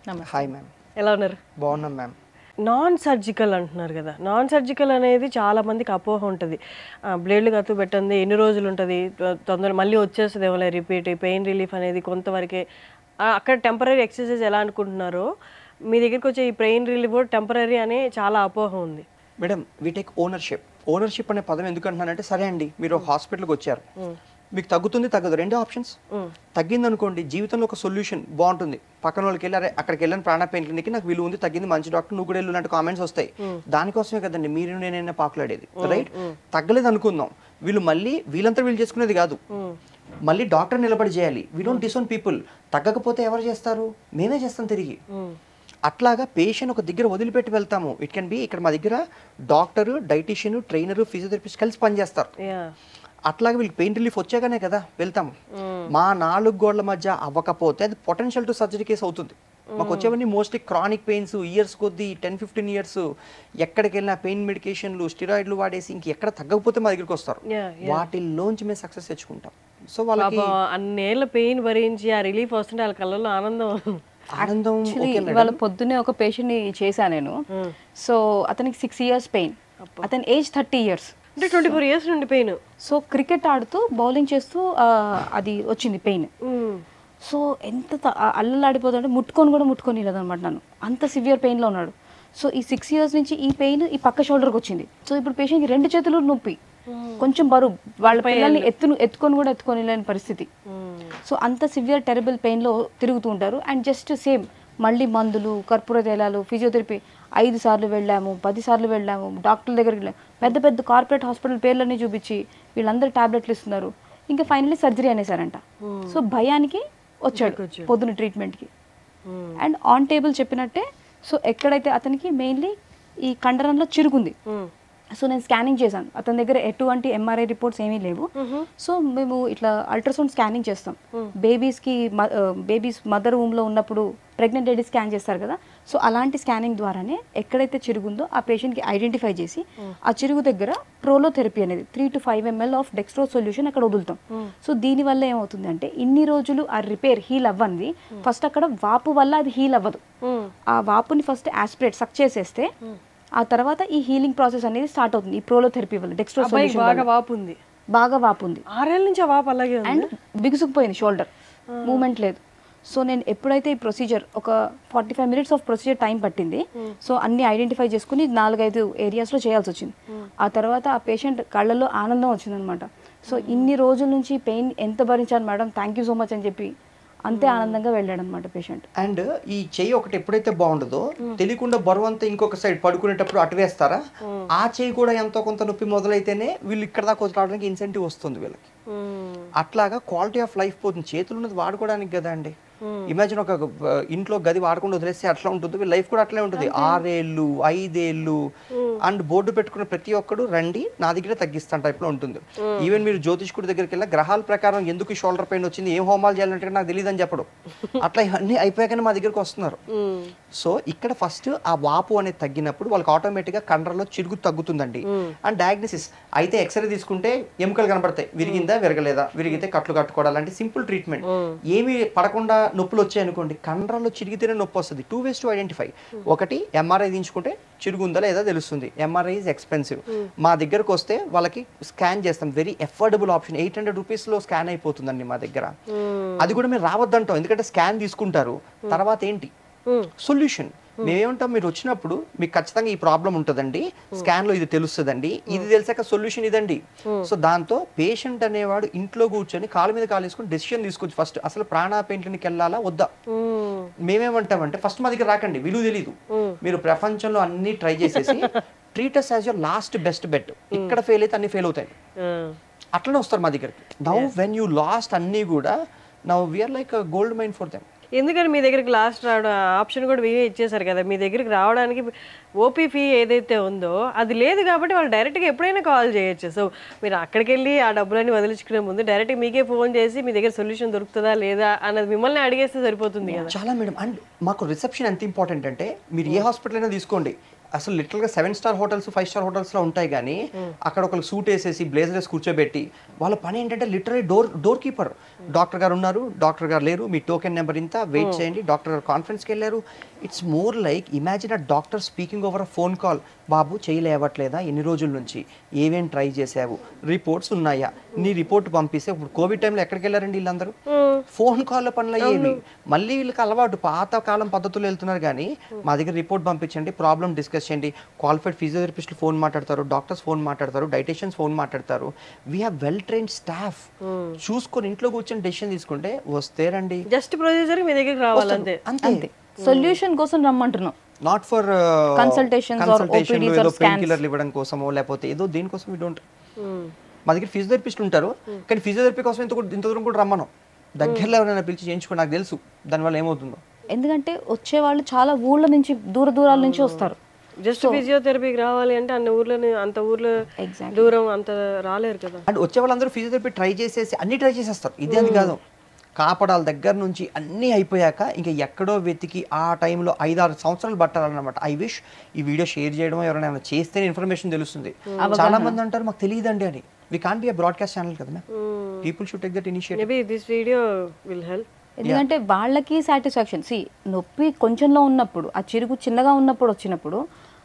నమస్తే. Hi ma'am. ఎలా ఉన్నారు? బాగున్నాం మ్యామ్. నాన్ సర్జికల్ అంటున్నారు కదా, నాన్ సర్జికల్ అనేది చాలా మందికి అపోహ ఉంటుంది. బ్లేడ్లు కత్తు పెట్టండి ఎన్ని రోజులు ఉంటుంది, తొందరగా మళ్ళీ వచ్చేస్తుంది ఏమో రిపీట్, పెయిన్ రిలీఫ్ అనేది కొంతవరకే. అక్కడ టెంపరీ ఎక్సర్సైజ్ ఎలా అనుకుంటున్నారో మీ దగ్గరికి వచ్చే ఈ పెయిన్ రిలీఫ్ కూడా టెంపరీ అనే చాలా అపోహ ఉంది. మేడం వీ టేక్ ఓనర్షిప్ అనే పదం ఎందుకు అంటున్నానంటే, సరే అండి మీరు హాస్పిటల్కి వచ్చారు, మీకు తగ్గుతుంది తగ్గదు, రెండే ఆప్షన్స్. తగ్గింది అనుకోండి, జీవితంలో ఒక సొల్యూషన్ బాగుంటుంది, పక్కన వాళ్ళకి వెళ్ళి అరే అక్కడికి వెళ్ళిన ప్రాణ పెయిన్ క్లినిక్కి నాకు విలువ ఉంది, తగ్గింది, మంచి డాక్టర్, నువ్వు కూడా వెళ్ళు లాంటి కామెంట్స్ వస్తాయి. దానికోసమే కదండి మీరు నేనైనా పాకులాడేది, రైట్? తగ్గలేదు అనుకుందాం, వీళ్ళంతా వీళ్ళు చేసుకునేది కాదు, మళ్ళీ డాక్టర్ నిలబడి చేయాలి. We don't disown people. తగ్గకపోతే ఎవరు చేస్తారు? మేమే చేస్తాం తిరిగి. అట్లాగా పేషెంట్ ఒక దగ్గర వదిలిపెట్టి వెళ్తాము. ఇట్ కెన్ బి ఇక్కడ మా దగ్గర డాక్టరు, డైటీషియన్, ట్రైనరు, ఫిజియోథెరపిస్ట్ కలిసి పనిచేస్తారు. అట్లాగే వీళ్ళకి పెయిన్ రిలీఫ్ వచ్చాకనే కదా వెళ్తాము. మా 4 గోడల మధ్య అవ్వకపోతే అది పొటెన్షియల్ టు సర్జరీ కేసు అవుతుంది. మాకు వచ్చేవన్నీ మోస్ట్లీ క్రానిక్ పెయిన్స్, ఇయర్స్ కొద్దీ 10-15 ఇయర్స్ ఎక్కడికి వెళ్ళినా పెయిన్ మెడికేషన్లు, స్టిరాయిడ్లు వాడేసి ఇంకెక్కడ తగ్గకపోతే మా దగ్గరికి వస్తారు. వాటిల్లోంచి మేము సక్సెస్ తెచ్చుకుంటాం. సో వాళ్ళకి అన్నేళ్ళ పెయిన్ భరించి ఆ రిలీఫ్ వస్తుంటే వాళ్ళ కళ్ళలో ఆనందం. ఇవాళ పొద్దున్నే ఒక పేషెంట్ ని చేశాను నేను. సో అతనికి 6 years పెయిన్, అతని ఏజ్ 30 years, అంటే 24 years నుండి పెయిన్. సో క్రికెట్ ఆడుతూ బౌలింగ్ చేస్తూ అది వచ్చింది పెయిన్. సో ఎంత అల్లలాడిపోతుంటే ముట్టుకొని లేదనమాట నన్ను, అంత సివియర్ పెయిన్లో ఉన్నాడు. సో ఈ 6 years నుంచి ఈ పెయిన్ ఈ పక్క షోల్డర్కి వచ్చింది. సో ఇప్పుడు పేషెంట్కి 2 చేతులు నొప్పి, కొంచెం బరువు, వాళ్ళ పిల్లల్ని ఎత్తుకొని లేని పరిస్థితి. సో అంత సివియర్ టెరబుల్ పెయిన్లో తిరుగుతూ ఉంటారు. అండ్ జస్ట్ సేమ్ మళ్ళీ మందులు, కర్పూర తైలాలు, ఫిజియోథెరపీ 5 సార్లు వెళ్ళాము, 10 సార్లు వెళ్ళాము, డాక్టర్ల దగ్గరికి వెళ్ళాము, పెద్ద పెద్ద కార్పొరేట్ హాస్పిటల్ పేర్లన్నీ చూపించి వీళ్ళందరూ టాబ్లెట్లు ఇస్తున్నారు. ఇంకా ఫైనల్లీ సర్జరీ అనేసారంట. సో భయానికి వచ్చాడు పొద్దున ట్రీట్మెంట్కి. అండ్ ఆన్ టేబుల్ చెప్పినట్టే, సో ఎక్కడైతే అతనికి మెయిన్లీ ఈ కండరంలో చిరుగుంది. సో నేను స్కానింగ్ చేశాను, అతని దగ్గర ఎటువంటి ఎంఆర్ఐ రిపోర్ట్స్ ఏమీ లేవు. సో మేము ఇట్లా అల్ట్రాసౌండ్ స్కానింగ్ చేస్తాం. బేబీస్ మదర్ రూమ్లో ఉన్నప్పుడు ప్రెగ్నెంట్ లేడీ స్కాన్ చేస్తారు కదా, సో అలాంటి స్కానింగ్ ద్వారానే ఎక్కడైతే చిరుగుందో ఆ పేషెంట్కి ఐడెంటిఫై చేసి ఆ చిరుగు దగ్గర ప్రోలోథెరపీ అనేది 3 to 5 ml of Dextro solution అక్కడ వదులుతాం. సో దీనివల్ల ఏమవుతుందంటే ఇన్ని రోజులు ఆ రిపేర్ హీల్ అవ్వంది, ఫస్ట్ అక్కడ వాపు వల్ల అది హీల్ అవ్వదు. ఆ వాపుని ఫస్ట్ యాస్పిరేట్ సక్ చేసేస్తే ఆ తర్వాత ఈ హీలింగ్ ప్రాసెస్ అనేది స్టార్ట్ అవుతుంది. ఈ ప్రోలోథెరపీ వల్ల డెక్స్ట్రో సొల్యూషన్ బాగా వాపు ఉంది 6 ఏళ్ళ నుంచి ఆ వాపు అలాగే ఉంది. అండ్ బిగుసుకుపోయింది షోల్డర్, మూమెంట్ లేదు. సో నేను ఎప్పుడైతే ఈ ప్రొసీజర్ ఒక 45 minutes ఆఫ్ ప్రొసీజర్ టైం పట్టింది. సో అన్ని ఐడెంటిఫై చేసుకుని 4-5 ఏరియాస్లో చేయాల్సి వచ్చింది. ఆ తర్వాత ఆ పేషెంట్ కళ్ళల్లో ఆనందం వచ్చిందనమాట. సో ఇన్ని రోజుల నుంచి పెయిన్ ఎంత భరించాను madam, thank you so much అని చెప్పి అంతే ఆనందంగా వెళ్ళాడు అనమాట పేషెంట్. అండ్ ఈ చెయ్యి ఒకటి ఎప్పుడైతే బాగుండదో తెలియకుండా బరువు అంతా ఇంకొక సైడ్ పడుకునేటప్పుడు అటు వేస్తారా, ఆ చెయ్యి కూడా ఎంతో కొంత నొప్పి మొదలైతేనే వీళ్ళు ఇక్కడ దాకా రావడానికి ఇన్సెంటివ్ వస్తుంది వీళ్ళకి. అట్లాగా క్వాలిటీ ఆఫ్ లైఫ్ పోతుంది. చేతులు ఉన్నది వాడుకోవడానికి కదా అండి. ఇమాజిన్ ఒక ఇంట్లో గది వాడకుండా వదిలేస్తే అట్లా ఉంటుంది, వీళ్ళ లైఫ్ కూడా అట్లే ఉంటుంది. 6 ఏళ్ళు 5 ఏళ్ళు అండ్ బోర్డు పెట్టుకున్న ప్రతి ఒక్కడు రండి నా దగ్గర తగ్గిస్తాను టైప్ లో ఉంటుంది. ఈవెన్ మీరు జ్యోతిష్కుడి దగ్గరికి వెళ్ళిన గ్రహాల ప్రకారం ఎందుకు షోల్డర్ పెయిన్ వచ్చింది, ఏం హోమాలు చేయాలంటే నాకు తెలియదు అని చెప్పడం, అట్లా ఇవన్నీ అయిపోయాకనే మా దగ్గరకు వస్తున్నారు. సో ఇక్కడ ఫస్ట్ ఆ వాపు అనేది తగ్గినప్పుడు వాళ్ళకి ఆటోమేటిక్గా కండరలో చిరుగు తగ్గుతుందండి. అండ్ డయాగ్నోసిస్ అయితే ఎక్స్రే తీసుకుంటే ఎముకలు కనబడతాయి, విరిగిందా విరగలేదా, విరిగితే కట్లు కట్టుకోవడం లాంటి సింపుల్ ట్రీట్మెంట్. ఏమి పడకుండా నొప్పులు వచ్చాయి అనుకోండి, కండరాల్లో చిరిగితేనే నొప్పి వస్తుంది. 2 ways to ఐడెంటిఫై. ఒకటి ఎంఆర్ఐ తీయించుకుంటే చిరుగుందా లేదా తెలుస్తుంది. MRI is expensive. మా దగ్గరకు వస్తే వాళ్ళకి స్కాన్ చేస్తాం, వెరీ అఫోర్డబుల్ ఆప్షన్. 800 rupeesలో స్కాన్ అయిపోతుందండి మా దగ్గర. అది కూడా మీరు రావద్దంటాం, ఎందుకంటే స్కాన్ తీసుకుంటారు, తర్వాత ఏంటి సొల్యూషన్. మేమేమంటాం, మీరు వచ్చినప్పుడు మీకు ఖచ్చితంగా ఈ ప్రాబ్లం ఉంటుందండి, స్కాన్ లో ఇది తెలుస్తుందండి, ఇది తెలిసాక సొల్యూషన్ ఇదండి. సో దాంతో పేషెంట్ అనేవాడు ఇంట్లో కూర్చొని కాలు మీద కాలు వేసుకొని డెసిషన్ తీసుకోవచ్చు. ఫస్ట్ అసలు ప్రాణ పెయిన్ క్లినిక్ వెళ్ళాలా వద్దా. మేమేమంటామంటే ఫస్ట్ మా దగ్గర రాకండి, విలువ తెలీదు. మీరు ప్రపంచంలో అన్ని ట్రై చేసేసి treat us as your last best bet. ఇక్కడ ఫెయిల్ అయితే అన్ని ఫెయిల్ అవుతాయి, అట్లనే వస్తారు మా దగ్గరికి. నౌ వెన్ యూ లాస్ట్ అన్ని కూడా now we are like gold mine for them. ఎందుకని మీ దగ్గరికి లాస్ట్ రావడం ఆప్షన్ కూడా మీరే ఇచ్చేసారు కదా. మీ దగ్గరికి రావడానికి ఓపీ ఫీ ఏదైతే ఉందో అది లేదు కాబట్టి వాళ్ళు డైరెక్ట్గా ఎప్పుడైనా కాల్ చేయొచ్చు. సో మీరు అక్కడికి వెళ్ళి ఆ డబ్బులన్నీ వదిలించుకునే ముందు డైరెక్ట్గా మీకే ఫోన్ చేసి మీ దగ్గర సొల్యూషన్ దొరుకుతుందా లేదా అన్నది మిమ్మల్ని అడిగేస్తే సరిపోతుంది కదా. చాలా మేడం. అండ్ మాకు రిసెప్షన్ ఎంత ఇంపార్టెంట్ అంటే, మీరు ఏ హాస్పిటల్ అయినా తీసుకోండి, అసలు లిటరల్గా 7-స్టార్ హోటల్స్ 5-స్టార్ హోటల్స్లో ఉంటాయి కానీ అక్కడ ఒకళ్ళు సూట్ వేసేసి బ్లేజర్ వేసి కూర్చోబెట్టి వాళ్ళ పని ఏంటంటే లిటరలీ డోర్ కీపర్, డాక్టర్ గారు ఉన్నారు, డాక్టర్ గారు లేరు, మీ టోకెన్ నెంబర్ ఇంత, వెయిట్ చేయండి, డాక్టర్ గారు కాన్ఫరెన్స్కి వెళ్ళారు. It's more like imagine a doctor speaking over a phone call. బాబు చేయలేవట్లేదా, ఎన్ని రోజుల నుంచి ఏమేమి ట్రై చేసావు, రిపోర్ట్స్ ఉన్నాయా, నీ రిపోర్ట్ పంపిస్తే. ఇప్పుడు కోవిడ్ టైంలో ఎక్కడికి వెళ్ళారండి వీళ్ళందరూ? ఫోన్ కాల్లో పనులు అయ్యేవి. మళ్ళీ వీళ్ళకి అలవాటు పాత కాలం పద్ధతులు వెళ్తున్నారు కానీ మా దగ్గర రిపోర్ట్ పంపించండి, ప్రాబ్లం డిస్కస్ చేయండి. క్వాలిఫైడ్ ఫిజియోథెరపిస్టులు ఫోన్ మాట్లాడతారు, డాక్టర్స్ ఫోన్ మాట్లాడతారు, డైటీషియన్స్ ఫోన్ మాట్లాడతారు. We have well trained staff. చూసుకొని ఇంట్లో కూర్చొని డెసిషన్ తీసుకుంటే వస్తే రండి, జస్ట్ ప్రొసీజర్ మీ దగ్గరికి రావాలంతే. అంతే. సొల్యూషన్ కోసం రమ్మంటున్నాం, not for consultations or OPDs or pain కిల్లర్లు ఇవ్వడం కోసమో లేకపోతే ఏదో దేనికోసం వి డోంట్. మా దగ్గర ఫిజియోథెరపిస్టులు ఉంటారు కానీ ఫిజియోథెరపీ కోసం ఇంత దూరం కూడా రమ్మను. దగ్గరలో ఎవరైనా పిలిచి చేయించుకో, నాకు తెలుసు దానివల్ల ఏమవుతుందో. ఎందుకంటే వచ్చే వాళ్ళు చాలా ఊళ్ళ నుంచి దూరాల నుంచి వస్తారు. జస్ట్ ఫిజియోథెరపీకి రావాలి అంటే అంత ఊర్లో దూరం అంత రాలేరు కదా. అండ్ వచ్చే వాళ్ళందరూ ఫిజియోథెరపీ ట్రై చేసేసి అన్ని ట్రై చేసేస్తారు. ఇది అది కాదు, కాపడాల దగ్గర నుంచి అన్నీ అయిపోయాక ఇంకా ఎక్కడో వెతికి ఆ టైంలో 5-6 సంవత్సరాలు పట్టాలన్నమాట. ఐ విష్ ఈ వీడియో షేర్ చేయడం ఎవరైనా చేస్తేనే ఇన్ఫర్మేషన్ తెలుస్తుంది. చాలా మంది అంటారు మాకు తెలియదండి అని. We can't be a broadcast channel కదా ma'am. People should take that initiative. Maybe this video will help. ఎందుకంటే వాళ్ళకి సాటిస్ఫాక్షన్. నొప్పి కొంచెంలో ఉన్నప్పుడు, ఆ చిరుగు చిన్నగా ఉన్నప్పుడు వచ్చినప్పుడు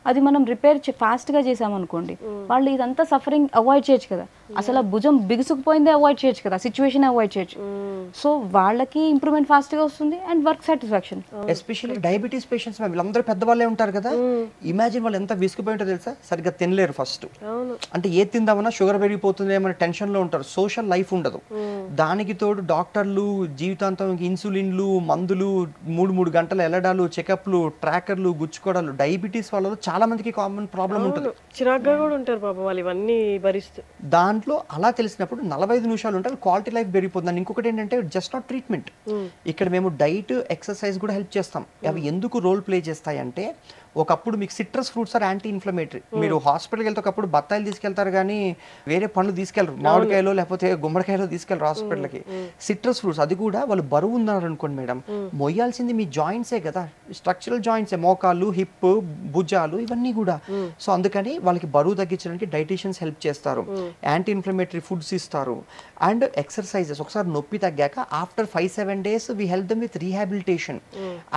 అది మనం రిపేర్ ఫాస్ట్గా చేసామనుకోండి, వాళ్ళు ఇదంతా సఫరింగ్ అవాయిడ్ చేయొచ్చు కదా. అసలు ఆ భుజం బిగుసుకుపోయిందే అవాయిడ్ చేయొచ్చు కదా, సిచ్యువేషన్ అవాయిడ్ చేయొచ్చు. సో వాళ్ళకి ఇంప్రూవ్మెంట్ ఫాస్ట్గా వస్తుంది and work satisfaction. Especially diabetes patients వీళ్ళందరూ పెద్దవాళ్ళే ఉంటారు కదా. ఇమాజిన్ వాళ్ళు ఎంత విసుకుపోయి ఉంటారో తెలుసా, సరిగ్గా తినలేరు ఫస్ట్. అంటే ఏది తిందామన్నా షుగర్ పెరిగిపోతుంది ఏమన్నా టెన్షన్లో ఉంటారు, సోషల్ లైఫ్ ఉండదు. దానికి తోడు డాక్టర్లు జీవితాంతం ఇన్సులిన్లు, మందులు, 3 గంటలు వెళ్ళడాలు, చెకప్లు, ట్రాకర్లు, గుచ్చుకోవడాలు. డయాబెటీస్ వాళ్ళలో చాలా మందికి కామన్ ప్రాబ్లం ఉంటుంది. చిరాగ్గా కూడా ఉంటారు పాపం వాళ్ళు ఇవన్నీ భరిస్తూ. దాంట్లో అలా తెలిసినప్పుడు 45 నిమిషాలు ఉంటే క్వాలిటీ లైఫ్ పెరిగిపోతుంది. ఇంకొకటి ఏంటంటే జస్ట్ నాట్ ట్రీట్మెంట్, ఇక్కడ మేము డైట్, ఎక్సర్సైజ్ కూడా హెల్ప్ చేస్తాం. అవి ఎందుకు రోల్ ప్లే చేస్తాయి అంటే, ఒకప్పుడు మీకు citrus fruits are anti inflammatory. మీరు హాస్పిటల్కి వెళ్తే ఒకప్పుడు బత్తాయిలు తీసుకెళ్తారు కానీ వేరే పండ్లు తీసుకెళ్లరు, మామిడికాయలో లేకపోతే గుమ్మడికాయలో తీసుకెళ్ళరు హాస్పిటల్కి. సిట్రస్ ఫ్రూట్స్, అది కూడా వాళ్ళు బరువు ఉన్నారు అనుకోండి మేడం, మొయ్యాల్సింది మీ జాయింట్సే కదా, స్ట్రక్చరల్ జాయింట్సే, మోకాళ్ళు, హిప్, భుజాలు, ఇవన్నీ కూడా. సో అందుకని వాళ్ళకి బరువు తగ్గించడానికి డైటీషియన్స్ హెల్ప్ చేస్తారు, యాంటీ ఇన్ఫ్లమేటరీ ఫుడ్స్ ఇస్తారు, అండ్ ఎక్సర్సైజెస్. ఒకసారి నొప్పి తగ్గాక after 5-7 days we help them with rehabilitation.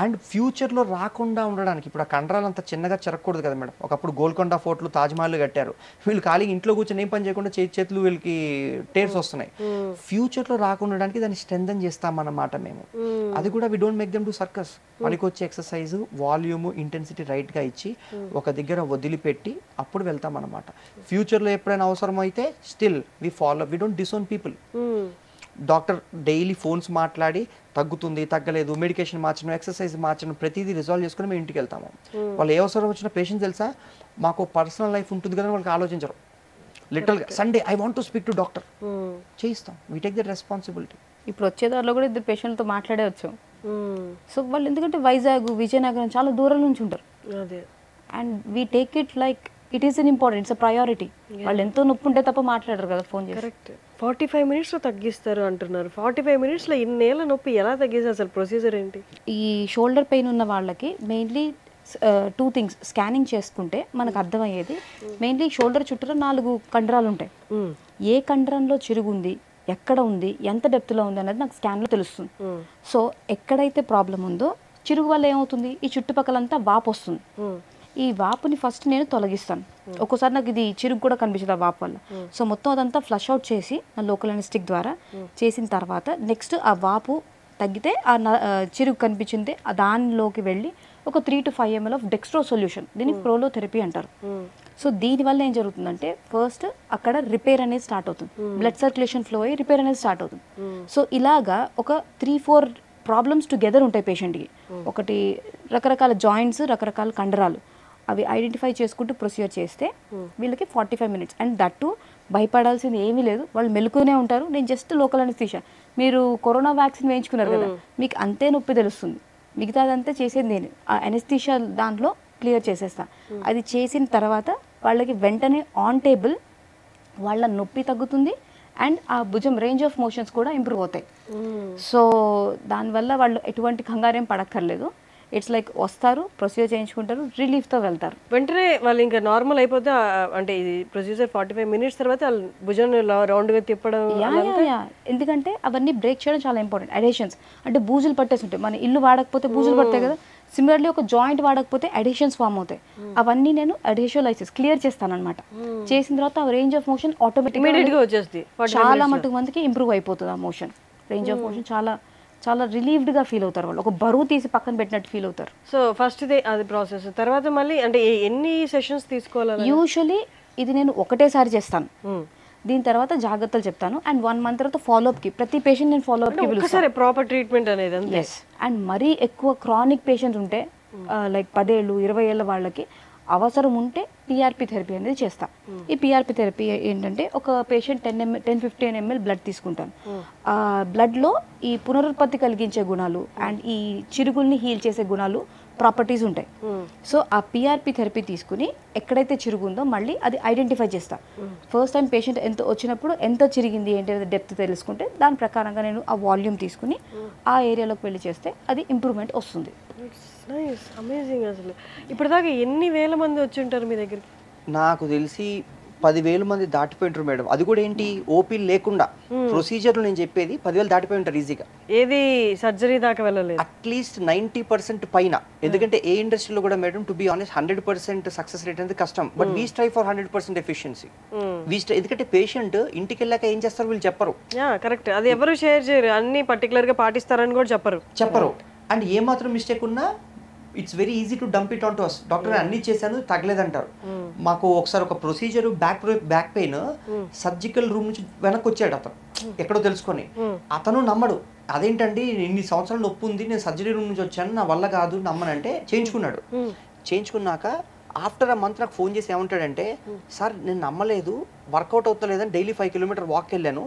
And ఫ్యూచర్లో రాకుండా ఉండడానికి, ఇప్పుడు ఆ కండరాలు అంత చిన్నగా చెరకూడదు కదా మేడం. ఒకప్పుడు గోల్కొండ ఫోర్ట్లు, తాజ్మహల్ కట్టారు, వీళ్ళు ఖాళీగా ఇంట్లో కూర్చొని ఏం పని చేయకుండా చేతులు వీళ్ళకి టేర్స్ వస్తున్నాయి. ఫ్యూచర్లో రాకుండా దాన్ని స్ట్రెంథన్ చేస్తామన్నమాట మేము. అది కూడా we don't make them do circus. వాళ్ళకి వచ్చే ఎక్సర్సైజ్ వాల్యూమ్, ఇంటెన్సిటీ రైట్గా ఇచ్చి ఒక దగ్గర వదిలిపెట్టి అప్పుడు వెళ్తాం అన్నమాట. ఫ్యూచర్లో ఎప్పుడైనా అవసరం అయితే still we follow, we don't disown people. Doctor daily phones మాట్లాడి తగ్గుతుంది, తగ్గలేదు, మెడికేషన్ మార్చడం, ఎక్సర్సైజ్ మార్చడం, ప్రతిదీ రిజాల్వ్ చేసుకుని మేము ఇంటికి వెళ్తాము. వాళ్ళు ఏ అవసరం వచ్చిన పేషెంట్స్ తెలుసా, మాకు పర్సనల్ లైఫ్ ఉంటుంది కదా వాళ్ళకి ఆలోచించరు. లిటరల్గా Sunday I want to speak to doctor, చేయిస్తాం. We take the responsibility. ఇప్పుడు వచ్చేదారిలో కూడా 2 పేషెంట్తో మాట్లాడే వచ్చాం. సో వాళ్ళు ఎందుకంటే వైజాగ్, విజయనగరం చాలా దూరం నుంచి ఉంటారు. And we take it like it is an important, it's a priority. వాళ్ళు ఎంతో నొప్పి ఉంటే తప్ప మాట్లాడరు కదా ఫోన్ చేసి. కరెక్ట్. 45 minutesలో తగ్గిస్తారు అంటున్నారు. 45 minutesలో ఇన్నేళ్ళ నొప్పి ఎలా తగ్గిస్తారు, అసలు ప్రొసీజర్ ఏంటి? ఈ షోల్డర్ పెయిన్ ఉన్న వాళ్ళకి మెయిన్లీ 2 things స్కానింగ్ చేసుకుంటే మనకు అర్థమయ్యేది. మెయిన్లీ షోల్డర్ చుట్టూ 4 కండరాలు ఉంటాయి. ఏ కండరంలో చిరుగుంది, ఎక్కడ ఉంది, ఎంత డెప్త్లో ఉంది అనేది నాకు స్కాన్లో తెలుస్తుంది. సో ఎక్కడైతే ప్రాబ్లం ఉందో చిరుగు వల్ల ఏమవుతుంది, ఈ చుట్టుపక్కలంతా వాపు వస్తుంది. ఈ వాపుని ఫస్ట్ నేను తొలగిస్తాను. ఒక్కోసారి నాకు ఇది చిరుగు కూడా కనిపించదు ఆ వాపు వల్ల. సో మొత్తం అదంతా ఫ్లష్ అవుట్ చేసి నా లోకల్ అనెస్థెటిక్ ద్వారా చేసిన తర్వాత నెక్స్ట్ ఆ వాపు తగ్గితే ఆ చిరుగు కనిపించింది దానిలోకి వెళ్ళి ఒక 3 to 5 ml of Dextro solution, దీనికి ప్రోలోథెరపీ అంటారు. సో దీనివల్ల ఏం జరుగుతుందంటే ఫస్ట్ అక్కడ రిపేర్ అనేది స్టార్ట్ అవుతుంది, బ్లడ్ సర్క్యులేషన్ ఫ్లో అయ్యి రిపేర్ అనేది స్టార్ట్ అవుతుంది. సో ఇలాగా ఒక 3-4 ప్రాబ్లమ్స్ టుగెదర్ ఉంటాయి పేషెంట్కి. ఒకటి రకరకాల జాయింట్స్, రకరకాల కండరాలు, అవి ఐడెంటిఫై చేసుకుంటూ ప్రొసీజర్ చేస్తే వీళ్ళకి 45 minutes. అండ్ దట్టు భయపడాల్సింది ఏమీ లేదు, వాళ్ళు మెలుకునే ఉంటారు. నేను జస్ట్ లోకల్ అనెస్థీషియా, మీరు కరోనా వ్యాక్సిన్ వేయించుకున్నారు కదా, మీకు అంతే నొప్పి తెలుస్తుంది, మిగతాదంతా చేసేది నేను. ఆ అనెస్థీషియా దాంట్లో క్లియర్ చేసేస్తా. అది చేసిన తర్వాత వాళ్ళకి వెంటనే ఆన్ టేబుల్ వాళ్ళ నొప్పి తగ్గుతుంది అండ్ ఆ భుజం రేంజ్ ఆఫ్ మోషన్స్ కూడా ఇంప్రూవ్ అవుతాయి. సో దానివల్ల వాళ్ళు ఎటువంటి కంగారేం పడక్కర్లేదు. ఇట్స్ లైక్ వస్తారు, ప్రొసీజర్ చేయించుకుంటారు, రిలీఫ్తో వెళ్తారు. వెంటనే వాళ్ళు ఇంకా నార్మల్ అయిపోతే అంటే ఇది ప్రొసీజర్ 45 minutes తర్వాత వాళ్ళు భుజం రౌండ్గా తిప్పడం. ఎందుకంటే అవన్నీ బ్రేక్ చేయడం చాలా ఇంపార్టెంట్. అడేషన్స్ అంటే బూజులు పట్టేసి ఉంటాయి, మన ఇల్లు వాడకపోతే బూజులు పడతాయి కదా, సిమిలర్లీ ఒక జాయింట్ వాడకపోతే అడిషన్స్ ఫామ్ అవుతాయి. అవన్నీ నేను అడిషోలైసిస్ క్లియర్ చేస్తాను అనమాట. చేసిన తర్వాత ఆ రేంజ్ ఆఫ్ మోషన్ ఆటోమేటిక్గా వచ్చేస్తుంది. చాలా మటుకు మందికి ఇంప్రూవ్ అయిపోతుంది ఆ మోషన్, రేంజ్ ఆఫ్ మోషన్ చాలా చాలా రిలీవ్డ్గా ఫీల్ అవుతారు వాళ్ళు, ఒక బరువు తీసి పక్కన పెట్టినట్టు ఫీల్ అవుతారు. సో ఫస్ట్ అది ప్రాసెస్. తర్వాత మళ్ళీ అంటే ఎన్ని సెషన్స్ తీసుకోవాలి? యూజువలీ ఇది నేను ఒకటేసారి చేస్తాను, దీని తర్వాత జాగ్రత్తలు చెప్తాను. అండ్ 1 month తర్వాత ఫాలోఅప్కి ప్రతి పేషెంట్ నేను ఫాలోఅప్కి పిలుస్తాను. ప్రాపర్ ట్రీట్మెంట్ అనేది. ఎస్. అండ్ మరీ ఎక్కువ క్రానిక్ పేషెంట్స్ ఉంటే లైక్ 10 ఏళ్ళు 20 ఏళ్ళ వాళ్ళకి అవసరం ఉంటే పిఆర్పి థెరపీ అనేది చేస్తా. ఈ పిఆర్పి థెరపీ ఏంటంటే ఒక పేషెంట్ 10-15 ml బ్లడ్ తీసుకుంటాను. ఆ బ్లడ్లో ఈ పునరుత్పత్తి కలిగించే గుణాలు అండ్ ఈ చిరుగుల్ని హీల్ చేసే గుణాలు ప్రాపర్టీస్ ఉంటాయి. సో ఆ పిఆర్పి థెరపీ తీసుకుని ఎక్కడైతే చిరుగుందో మళ్ళీ అది ఐడెంటిఫై చేస్తా. ఫస్ట్ టైం పేషెంట్ వచ్చినప్పుడు ఎంత చిరిగింది ఏంటి అనేది డెప్త్ తెలుసుకుంటే దాని ప్రకారంగా నేను ఆ వాల్యూమ్ తీసుకుని ఆ ఏరియాలోకి వెళ్ళి చేస్తే అది ఇంప్రూవ్మెంట్ వస్తుంది. Nice, amazing. అసలు ఇప్పటిదాకా ఎన్ని వేల మంది వచ్చి ఉంటారు మీ దగ్గరికి? నాకు తెలిసి 10,000 మంది దాటిపోయింటారు మేడం. అది కూడా ఏంటి, ఓపీ లేకుండా ప్రొసీజర్లు నేను చెప్పేది 10,000 దాటిపోయి ఉంటారు ఈజీగా. ఏది సర్జరీ దాకా వెళ్ళలేదు. అట్లీస్ట్ 90% పైన. ఎందుకంటే ఏ ఇండస్ట్రీలో కూడా madam to be honest 100% success rate అనేది కష్టం. But we strive for 100% efficiency. ఎందుకంటే పేషెంట్ ఇంటికి వెళ్ళాక ఏం చేస్తారు వీళ్ళు చెప్పరు. కరెక్ట్, అది ఎవరు షేర్ చేయరు, అన్ని పర్టికులర్ గా పాటిస్తారని కూడా చెప్పరు. అండ్ ఏ మాత్రం మిస్టేక్ ఉన్నా it's very easy to dump it on to us. Doctor అన్ని చేశాను తగ్గలేదంటారు. మాకు ఒకసారి ఒక procedure back pain surgical room నుంచి వెనక్కి వచ్చాడు అతను, ఎక్కడో తెలుసుకొని. అతను నమ్మడు, అదేంటండి ఇన్ని సంవత్సరాలు నొప్పి ఉంది, నేను సర్జరీ రూమ్ నుంచి వచ్చాను, నా వల్ల కాదు నమ్మనంటే చేయించుకున్నాడు. చేయించుకున్నాక ఆఫ్టర్ అ మంత్ నాకు ఫోన్ చేసి ఏమంటాడంటే, సార్ నేను నమ్మలేదు, వర్కౌట్ అవుతలేదని డైలీ 5 kilometers వాక్ వెళ్ళాను,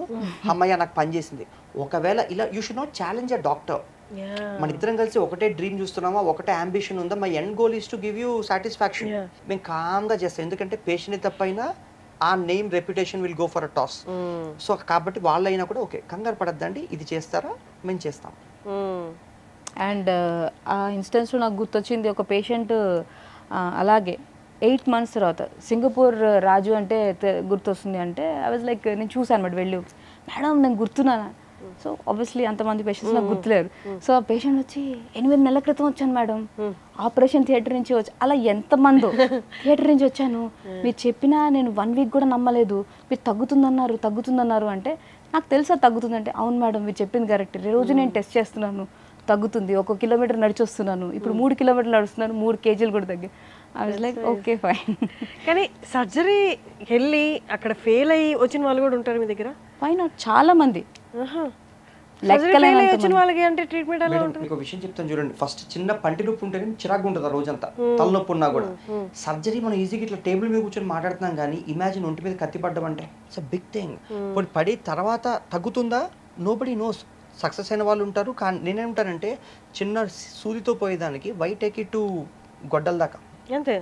అమ్మయ్య నాకు పని చేసింది. ఒకవేళ ఇలా you should not challenge a doctor. మన ఇద్దరం కలిసి ఒకటే డ్రీమ్ చూస్తున్నామా, ఒకటే అంబిషన్ ఉందా, my end goal is to give you satisfaction. మేము కామ్గా చేస్తాం, ఎందుకంటే పేషెంట్ తప్పైనా ఆ name reputation will go for a toss. So కాబట్టి వాళ్ళైనా కూడా ఓకే కంగారు పడద్దండి, ఇది చేస్తారా మేము చేస్తాం. అండ్ ఆ ఇన్స్టెన్స్లో నాకు గుర్తొచ్చింది ఒక పేషెంట్ అలాగే 8 months తర్వాత సింగపూర్ రాజు అంటే గుర్తొస్తుంది అంటే ఐ వాజ్ లైక్ నేను చూసాను అనమాట వెళ్ళి, మేడం నేను గుర్తున్నాను. సో ఆబ్వియస్లీ అంతమంది పేషెంట్స్ నాకు గుర్తులేరు. సో ఆ పేషెంట్ వచ్చి 8 నెలల క్రితం వచ్చాను మేడం, ఆపరేషన్ థియేటర్ నుంచి వచ్చి, అలా ఎంతమందో థియేటర్ నుంచి వచ్చాను, మీరు చెప్పినా నేను 1 week కూడా నమ్మలేదు, మీరు తగ్గుతుందన్నారు అంటే నాకు తెలుసా తగ్గుతుందంటే, అవును మేడం మీరు చెప్పింది కరెక్ట్, రోజు నేను టెస్ట్ చేస్తున్నాను తగ్గుతుంది, 1 kilometer నడిచి వస్తున్నాను, ఇప్పుడు 3 kilometers నడుస్తున్నాను, 3 kgs కూడా తగ్గి. I was like okay fine. కానీ సర్జరీ వెళ్ళి అక్కడ ఫెయిల్ అయ్యి వచ్చిన వాళ్ళు కూడా ఉంటారు మీ దగ్గర? ఫైన్, చాలా మంది వచ్చిన వాళ్ళకి అంటే ట్రీట్మెంట్ ఎలా ఉంటుంది? మీకు విషయం చెప్తాను చూడండి. ఫస్ట్ చిన్న పంటి నొప్పి ఉంటే చిరాకు ఉంటుంది రోజంతా, తలనొప్పి ఉన్నా కూడా. సర్జరీ మనం ఈజీగా ఇట్లా టేబుల్ మీద కూర్చొని మాట్లాడుతున్నాం, కానీ ఇమాజిన్ ఒంటి మీద కత్తి పడ్డం అంటే ఇట్స్ అ బిగ్ థింగ్. ఇప్పుడు పడి తర్వాత తగ్గుతుందా, నోబడీ నోస్. సక్సెస్ అయిన వాళ్ళు ఉంటారు, కానీ నేనేమంటానంటే చిన్న సూదితో పోయేదానికి వై టేక్ ఇట్ టు గొడ్డల దాకా. అంతే.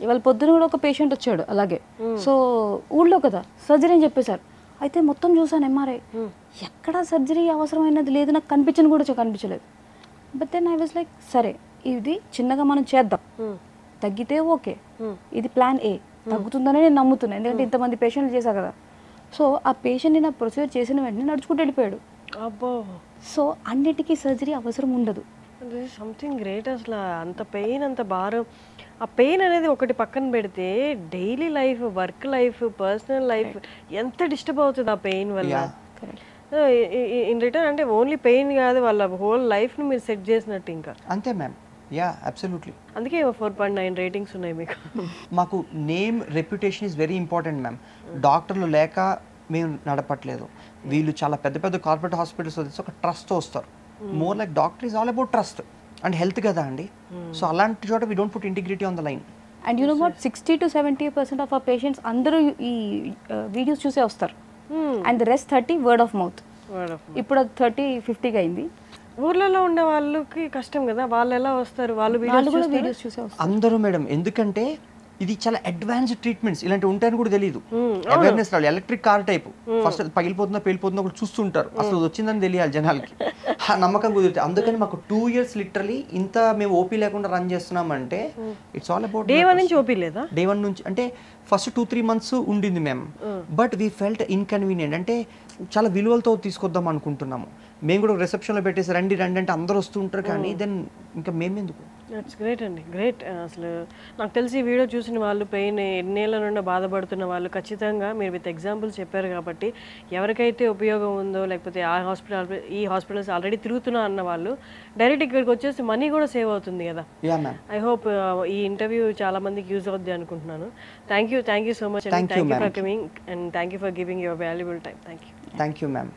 ఇవాళ పొద్దున కూడా ఒక పేషెంట్ వచ్చాడు అలాగే. సో ఊళ్ళో కదా సర్జరీ అని చెప్పేశారు, అయితే మొత్తం చూసాను ఎంఆర్ఐ, ఎక్కడ సర్జరీ అవసరమైనది లేదు, నాకు కనిపించలేదు. But then I was like సరే ఇది చిన్నగా మనం చేద్దాం, తగ్గితే ఓకే, ఇది ప్లాన్ ఏ, తగ్గుతుందనే నేను నమ్ముతున్నాను, ఎందుకంటే ఇంతమంది పేషెంట్లు చేశా కదా. సో ఆ పేషెంట్ని నా ప్రొసీజర్ చేసిన వెంటనే నడుచుకుంటూ వెళ్ళిపోయాడు. అబ్బో. సో అన్నిటికీ సర్జరీ అవసరం ఉండదు. Something great. అసలు అంత పెయిన్, అంత భారం, ఆ పెయిన్ అనేది ఒకటి పక్కన పెడితే daily life, work life, personal life ఎంత డిస్టర్బ్ అవుతుంది ఆ పెయిన్ వల్ల. ఇన్ రిటర్న్ అంటే ఓన్లీ పెయిన్ కాదు, వాళ్ళ హోల్ లైఫ్ని మీరు సెట్ చేసినట్టు ఇంకా. అంతే మ్యామ్. Yeah absolutely. అందుకే 4.9 రేటింగ్స్ ఉన్నాయి మీకు. మాకు name reputation is very important ma'am. డాక్టర్లు లేక మేము నడపట్లేదు, వీళ్ళు చాలా పెద్ద పెద్ద కార్పొరేట్ హాస్పిటల్స్ వచ్చి ఒక ట్రస్ట్తో వస్తారు. More like doctor is all about trust and health కదా అండి. సో అలాంటి చోట we don't put integrity on the line. And you know what, 60 to 70% of ఆ పేషెంట్స్ అందరూ ఈ వీడియోస్ చూసే వస్తారు. And the rest 30 word of mouth. ఇప్పుడు అది 30-50 అయింది. ఊర్లలో ఉండే వాళ్ళకి కష్టం కదా, వాళ్ళు ఎలా వస్తారు? వాళ్ళు వీడియోస్ చూసే వస్తారు అందరూ మేడం. ఎందుకంటే ఇది చాలా అడ్వాన్స్డ్ ట్రీట్మెంట్స్ ఇలాంటి ఉంటాయని కూడా తెలియదు. అవేర్నెస్ రావాలి. ఎలక్ట్రిక్ కార్ టైప్ ఫస్ట్ పగిలిపోతుందా పేలిపోతుందా కూడా చూస్తుంటారు, అసలు వచ్చిందని తెలియాలి జనాలకి, ఆ నమ్మకం కుదిరితే. అందుకని మాకు 2 years లిటరలీ ఇంత మేము ఓపీ లేకుండా రన్ చేస్తున్నామంటే ఇట్స్ ఆల్ అబౌట్ డే 1 నుంచి ఓపీ లేదా? డే 1 నుంచి అంటే ఫస్ట్ 2-3 months ఉండింది మేము, బట్ వీ ఫెల్ట్ ఇన్కన్వీనియంట్. అంటే చాలా విలువలతో తీసుకొద్దాం అనుకుంటున్నాము. మేము కూడా రిసెప్షన్లో పెట్టేసి రండి రండి అంటే అందరూ వస్తూ ఉంటారు, కానీ దెన్ ఇంకా మేమెందుకు. దట్స్ గ్రేట్ అండి, గ్రేట్. అసలు నాకు తెలిసి ఈ వీడియో చూసిన వాళ్ళు పెయిన్ ఎన్నేళ్ల నుండి బాధపడుతున్న వాళ్ళు ఖచ్చితంగా మీరు విత్ ఎగ్జాంపుల్స్ చెప్పారు కాబట్టి ఎవరికైతే ఉపయోగం ఉందో, లేకపోతే ఈ హాస్పిటల్స్ ఆల్రెడీ తిరుగుతున్నా అన్న వాళ్ళు డైరెక్ట్ ఇక్కడికి వచ్చేసి మనీ కూడా సేవ్ అవుతుంది కదా. ఐ హోప్ ఈ ఇంటర్వ్యూ చాలా మందికి యూజ్ అవుద్ది అనుకుంటున్నాను. థ్యాంక్ యూ సో మచ్ అండి. Thank you for coming and thank you for giving your valuable time. Thank you ma'am.